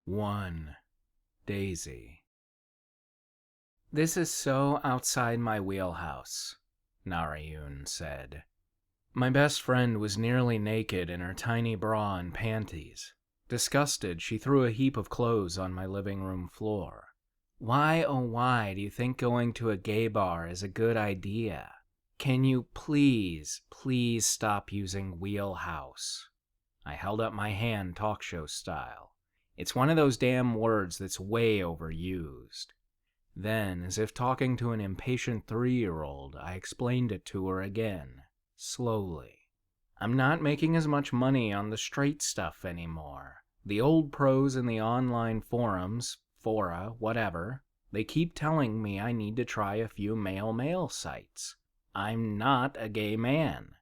1. Daisy. "This is so outside my wheelhouse," Narayun said. My best friend was nearly naked in her tiny bra and panties. Disgusted, she threw a heap of clothes on my living room floor. "Why, oh why, do you think going to a gay bar is a good idea? Can you please stop using wheelhouse?" I held up my hand talk show style. It's one of those damn words that's way overused. Then, as if talking to an impatient 3-year-old, I explained it to her again, slowly. I'm not making as much money on the straight stuff anymore. The old pros in the online forums, fora, whatever, they keep telling me I need to try a few male sites. I'm not a gay man.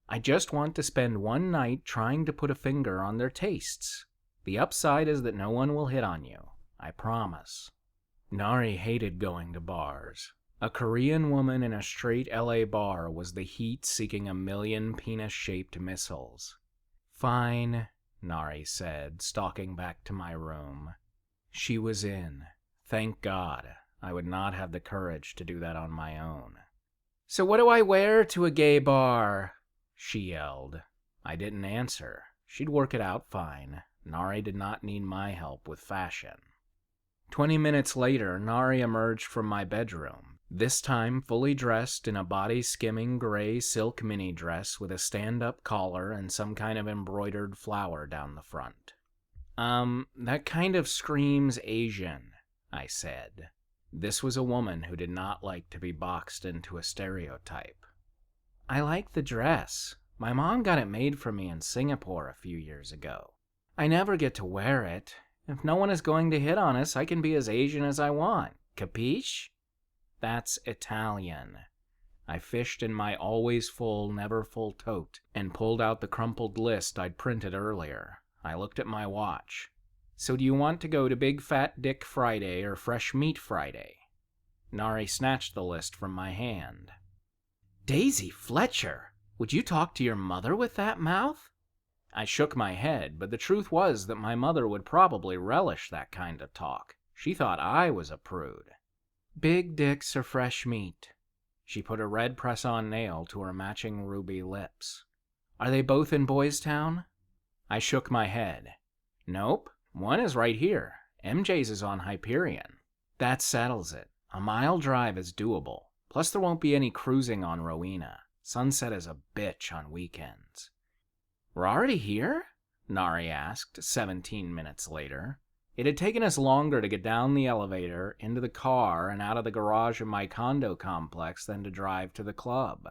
I just want to spend one night trying to put a finger on their tastes. The upside is that no one will hit on you, I promise. Nari hated going to bars. A Korean woman in a straight LA bar was the heat seeking a million penis-shaped missiles. "Fine," Nari said, stalking back to my room. She was in. Thank God. I would not have the courage to do that on my own. "So what do I wear to a gay bar?" she yelled. I didn't answer. She'd work it out fine. Nari did not need my help with fashion. 20 minutes later, Nari emerged from my bedroom, this time fully dressed in a body-skimming gray silk mini dress with a stand-up collar and some kind of embroidered flower down the front. That kind of screams Asian," I said. This was a woman who did not like to be boxed into a stereotype. "I like the dress. My mom got it made for me in Singapore a few years ago. I never get to wear it. If no one is going to hit on us, I can be as Asian as I want. Capiche?" "That's Italian." I fished in my always full, never full tote and pulled out the crumpled list I'd printed earlier. I looked at my watch. "So do you want to go to Big Fat Dick Friday or Fresh Meat Friday?" Nari snatched the list from my hand. "Daisy Fletcher! Would you talk to your mother with that mouth?" I shook my head, but the truth was that my mother would probably relish that kind of talk. She thought I was a prude. "Big dicks or fresh meat?" She put a red press-on nail to her matching ruby lips. "Are they both in Boys Town?" I shook my head. "Nope. One is right here. MJ's is on Hyperion." "That settles it. A mile drive is doable. Plus there won't be any cruising on Rowena. Sunset is a bitch on weekends." "We're already here?" Nari asked, 17 minutes later. It had taken us longer to get down the elevator, into the car, and out of the garage of my condo complex than to drive to the club.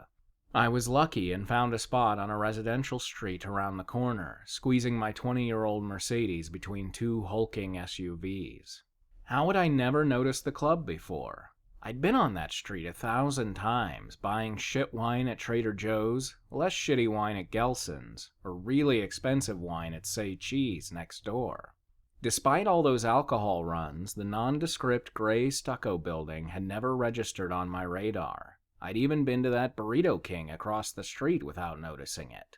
I was lucky and found a spot on a residential street around the corner, squeezing my 20-year-old Mercedes between two hulking SUVs. How had I never noticed the club before? I'd been on that street 1,000 times, buying shit wine at Trader Joe's, less shitty wine at Gelson's, or really expensive wine at Say Cheese next door. Despite all those alcohol runs, the nondescript gray stucco building had never registered on my radar. I'd even been to that Burrito King across the street without noticing it.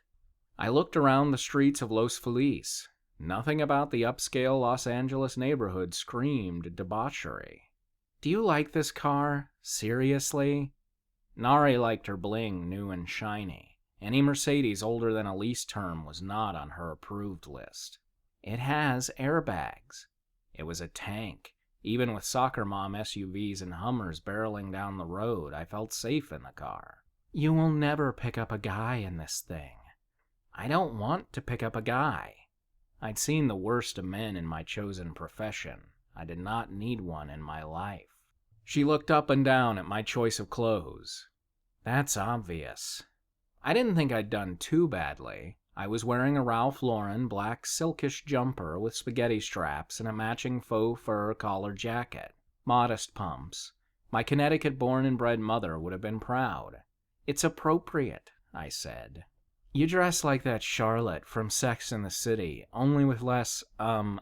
I looked around the streets of Los Feliz. Nothing about the upscale Los Angeles neighborhood screamed debauchery. "Do you like this car? Seriously?" Nari liked her bling new and shiny. Any Mercedes older than a lease term was not on her approved list. "It has airbags." It was a tank. Even with soccer mom SUVs and Hummers barreling down the road, I felt safe in the car. "You will never pick up a guy in this thing." "I don't want to pick up a guy." I'd seen the worst of men in my chosen profession. I did not need one in my life. She looked up and down at my choice of clothes. "That's obvious." I didn't think I'd done too badly. I was wearing a Ralph Lauren black silkish jumper with spaghetti straps and a matching faux fur collar jacket. Modest pumps. My Connecticut-born and bred mother would have been proud. "It's appropriate," I said. "You dress like that Charlotte from Sex and the City, only with less,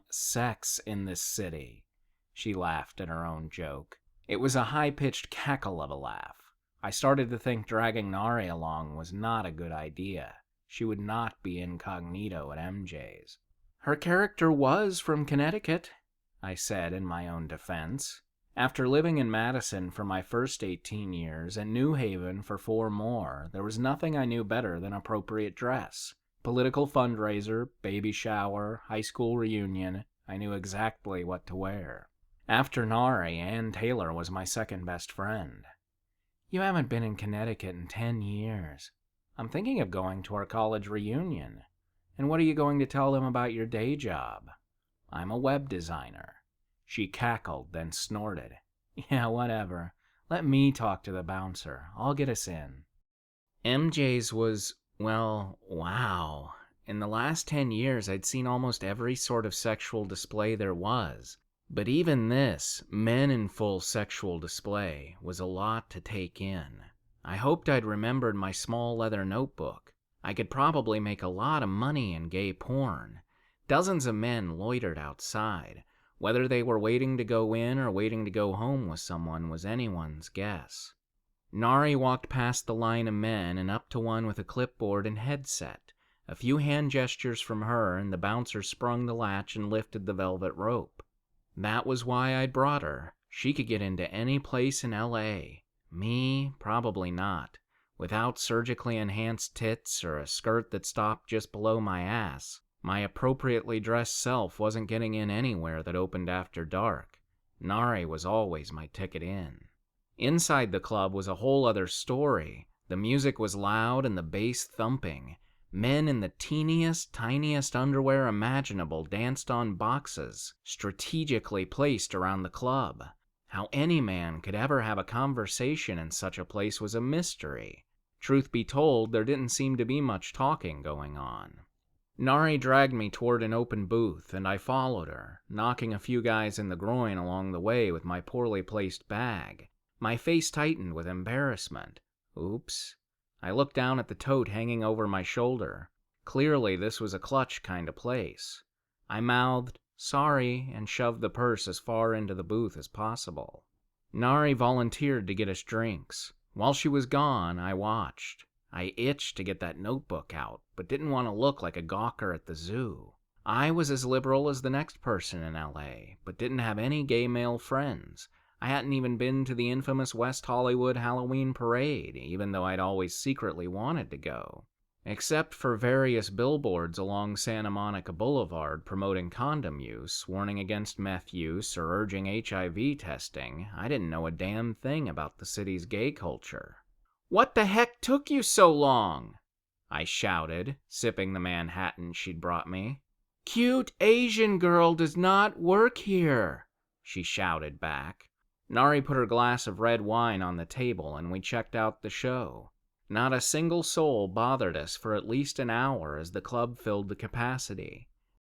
sex in this city." She laughed at her own joke. It was a high-pitched cackle of a laugh. I started to think dragging Nari along was not a good idea. She would not be incognito at MJ's. Her character was from Connecticut, I said in my own defense. After living in Madison for my first 18 years and New Haven for 4 more, there was nothing I knew better than appropriate dress. Political fundraiser, baby shower, high school reunion, I knew exactly what to wear. After Nari, Ann Taylor was my second best friend. You haven't been in Connecticut in 10 years. I'm thinking of going to our college reunion. And what are you going to tell them about your day job? I'm a web designer. She cackled, then snorted. Yeah, whatever. Let me talk to the bouncer. I'll get us in. MJ's was, well, wow. In the last 10 years, I'd seen almost every sort of sexual display there was. But even this, men in full sexual display, was a lot to take in. I hoped I'd remembered my small leather notebook. I could probably make a lot of money in gay porn. Dozens of men loitered outside. Whether they were waiting to go in or waiting to go home with someone was anyone's guess. Nari walked past the line of men and up to one with a clipboard and headset. A few hand gestures from her, and the bouncer sprung the latch and lifted the velvet rope. That was why I'd brought her. She could get into any place in L.A. Me, probably not. Without surgically enhanced tits or a skirt that stopped just below my ass, my appropriately dressed self wasn't getting in anywhere that opened after dark. Nari was always my ticket in. Inside the club was a whole other story. The music was loud and the bass thumping. Men in the teeniest, tiniest underwear imaginable danced on boxes, strategically placed around the club. How any man could ever have a conversation in such a place was a mystery. Truth be told, there didn't seem to be much talking going on. Nari dragged me toward an open booth, and I followed her, knocking a few guys in the groin along the way with my poorly placed bag. My face tightened with embarrassment. Oops. I looked down at the tote hanging over my shoulder. Clearly, this was a clutch kind of place. I mouthed, sorry, and shoved the purse as far into the booth as possible. Nari volunteered to get us drinks. While she was gone, I watched. I itched to get that notebook out, but didn't want to look like a gawker at the zoo. I was as liberal as the next person in L.A., but didn't have any gay male friends. I hadn't even been to the infamous West Hollywood Halloween parade, even though I'd always secretly wanted to go. Except for various billboards along Santa Monica Boulevard promoting condom use, warning against meth use, or urging HIV testing, I didn't know a damn thing about the city's gay culture. "What the heck took you so long?" I shouted, sipping the Manhattan she'd brought me. "Cute Asian girl does not work here," she shouted back. Nari put her glass of red wine on the table and we checked out the show. Not a single soul bothered us for at least an hour as the club filled to capacity.